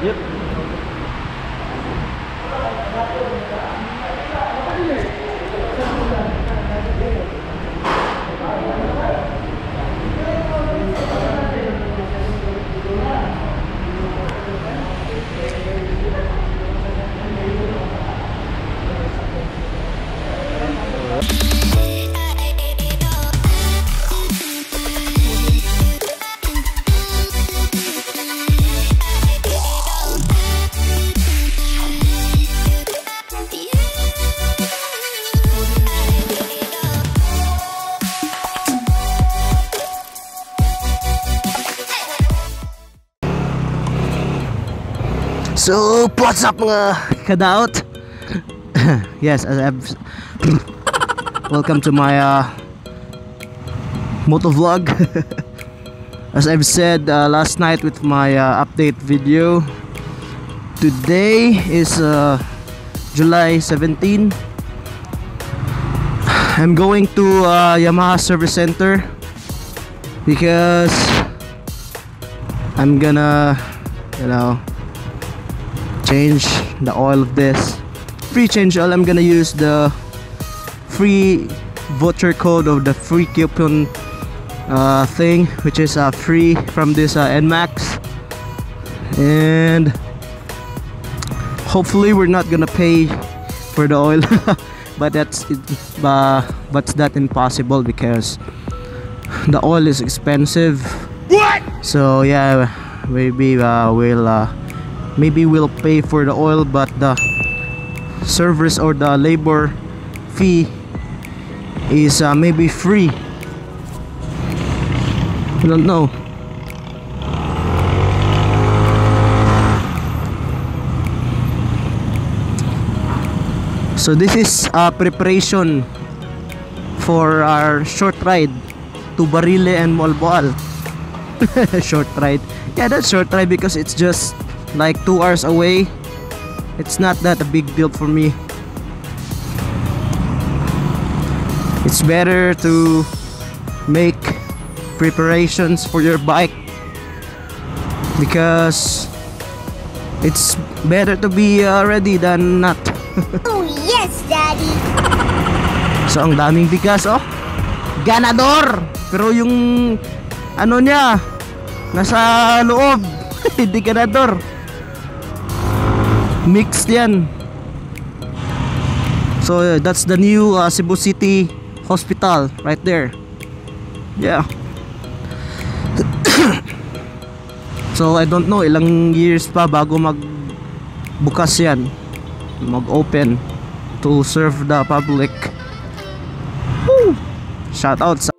Yep. So, what's up mga kadaot? Yes, welcome to my moto vlog. As I've said last night with my update video, today is July 17. I'm going to Yamaha Service Center because I'm gonna, change the oil of this. Free change oil. I'm gonna use the free voucher code of the free coupon thing, which is free from this NMAX, and hopefully we're not gonna pay for the oil. But that's impossible because the oil is expensive. What? So yeah, maybe we'll pay for the oil, but the service or the labor fee is maybe free. I don't know. So this is preparation for our short ride to Barile and Moalboal. Short ride. Yeah, that's short ride because it's just like 2 hours away. It's not that a big deal for me. It's better to make preparations for your bike because it's better to be ready than not. Oh yes, Daddy. So ang daming bigas, oh. Ganador. Pero yung ano niya nasa loob. Hindi ganador. Mixed yan. So that's the new Cebu City Hospital right there. Yeah. So I don't know ilang years pa bago magbukas yan, mag-open to serve the public. Woo! Shout out sa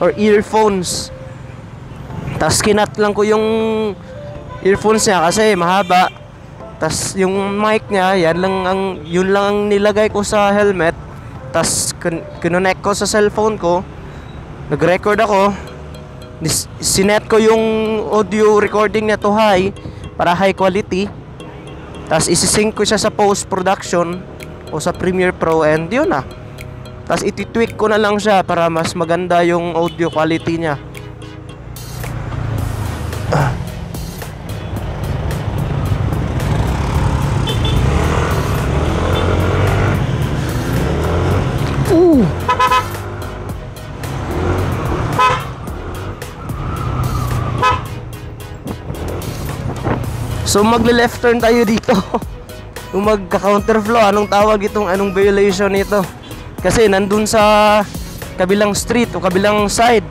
or earphones. Tas kinat lang ko yung earphones niya kasi mahaba. Tas yung mic niya, yun lang ang nilagay ko sa helmet. Tas kinonect ko sa cellphone ko. Nag-record ako. Sinet ko yung audio recording niya to high para high quality. Tas isi-sync ko siya sa post-production o sa Premiere Pro, and yun na. Tas iti-tweak ko na lang siya para mas maganda yung audio quality niya. So magle-left turn tayo dito. Kung magka-counterflow, anong tawag itong anong violation nito? Kasi nandun sa kabilang street o kabilang side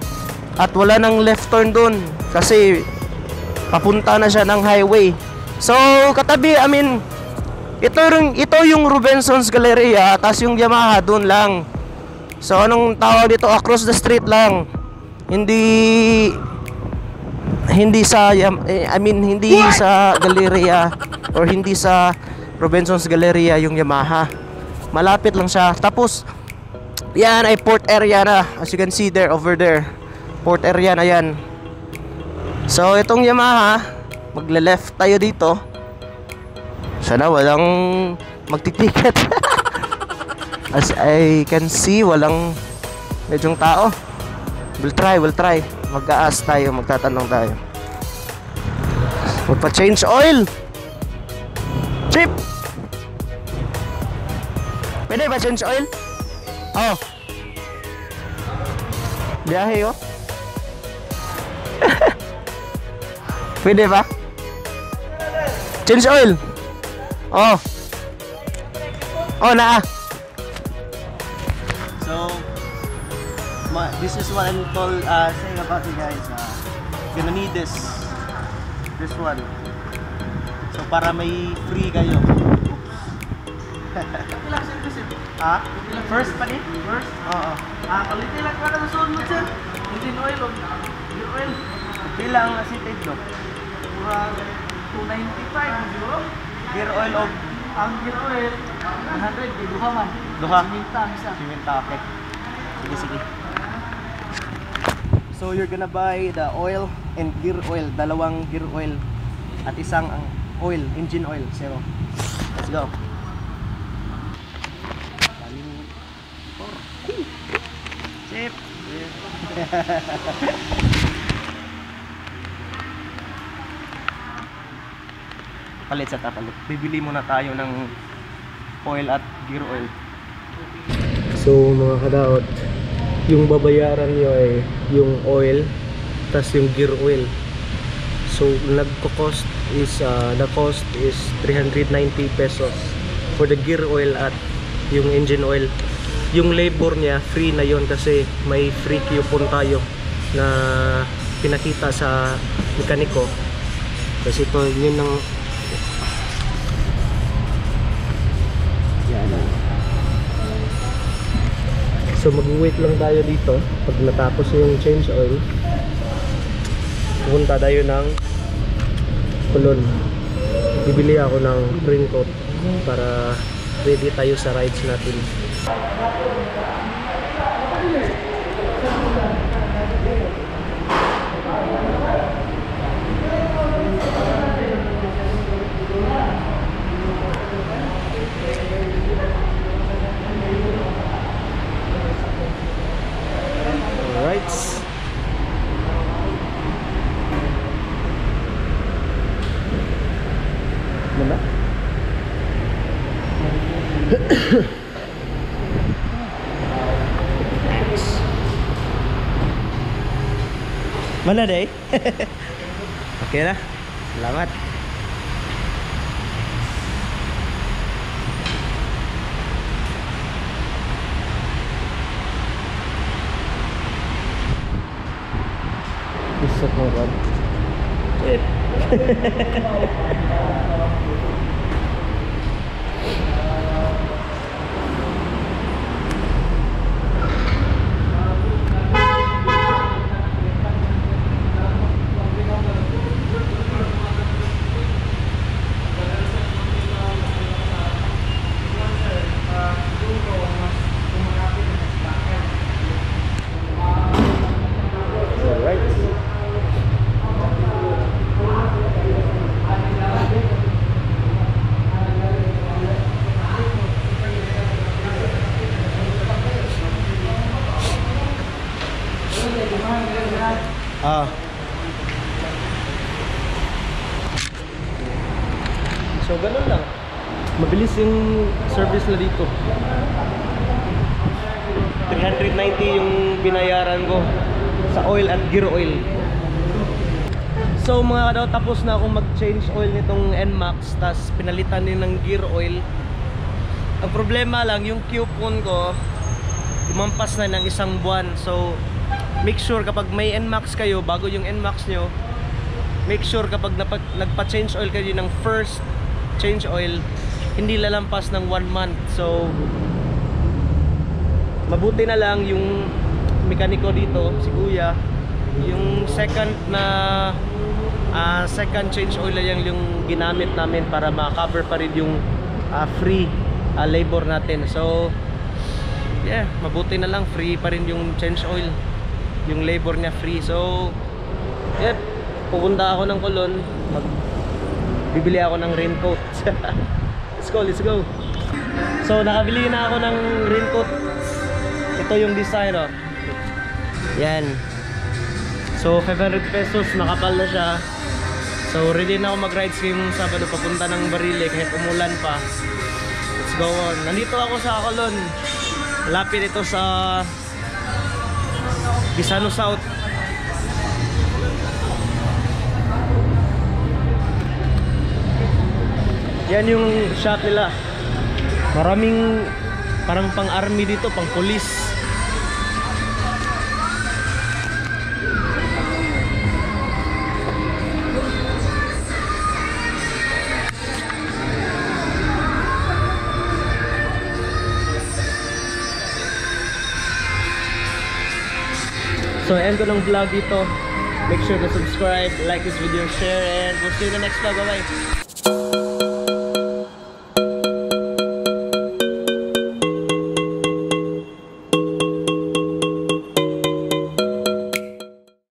at wala nang left turn dun kasi papunta na siya ng highway. So katabi, ito yung Robinson's Galleria, tas yung Yamaha dun lang. So anong tawag dito? Across the street lang. Hindi sa Galleria or hindi sa Robinson's Galleria yung Yamaha. Malapit lang siya. Tapos yan ay port area na. As you can see there, over there, port area na yan. So itong Yamaha, magle-left tayo dito. Sana walang magtitiket. As I can see, walang medyong tao. We'll try. Mag-aas tayo, magtatanong tayo. Magpa-change oil. Chip! Pwede ba change oil? Oh. Biyahe oh. Pwede ba? Change oil. Oh. Oh, naa. So this is what I'm saying about you guys. Gonna need this one. So para may free kayo. Ah, first pa din? First? Oo. Kaliti lang ka na suod mo sir. Engine oil o gear oil. Bilang acetate do? 295 siguro. Gear oil o? Ang gear oil 100 di duha man. Duha? Siminta, okay. Sige. So you're gonna buy the oil and gear oil, dalawang gear oil at isang oil, engine oil, zero. Let's go. Chip. Palit sa tapalit. Bibili muna tayo ng oil at gear oil. So mga kadaot, yung babayaran nyo ay yung oil tas yung gear oil. So the cost is 390 pesos for the gear oil at yung engine oil. Yung labor niya free na yon kasi may free coupon tayo na pinakita sa mekaniko. Kasi ito yun ang so mag-wait lang tayo dito. Pag natapos yung change oil, pupunta tayo ng Kulon. Bibili ako ng raincoat para ready tayo sa rides natin. Alright. Mana? Mana deh? Oke lah. Selamat. Bisa kan? Ah. So ganun lang. Mabilis yung service na dito. 390 yung binayaran ko sa oil at gear oil. So mga kadaw, tapos na akong mag-change oil nitong NMAX, tas pinalitan din ng gear oil. Ang problema lang, yung coupon ko lumampas na ng 1 buwan. So make sure kapag may NMAX kayo, bago yung NMAX nyo, make sure kapag nagpa-change oil kayo ng first change oil, hindi lalampas ng 1 month. So mabuti na lang yung mekaniko dito, si Kuya, yung second change oil lang yung ginamit namin para ma-cover pa rin yung free labor natin. So yeah, mabuti na lang, free pa rin yung change oil, yung labor niya free. So yeah, pupunta ako ng Colon, bibili ako ng raincoat. Let's go. So nakabili na ako ng raincoat. Ito yung design, oh. Yan. So 500 pesos, nakapal na siya. So ready na ako mag-ride scheme Sabado papunta ng Barile kahit umulan pa. Let's go on. Nandito ako sa Colon. Lapit ito sa Bisano South. Yan yung shop nila. Maraming parang pang-army dito, pang-police. So end ko ng vlog dito. Make sure to subscribe, like this video, share, and we'll see you in the next vlog. Bye bye.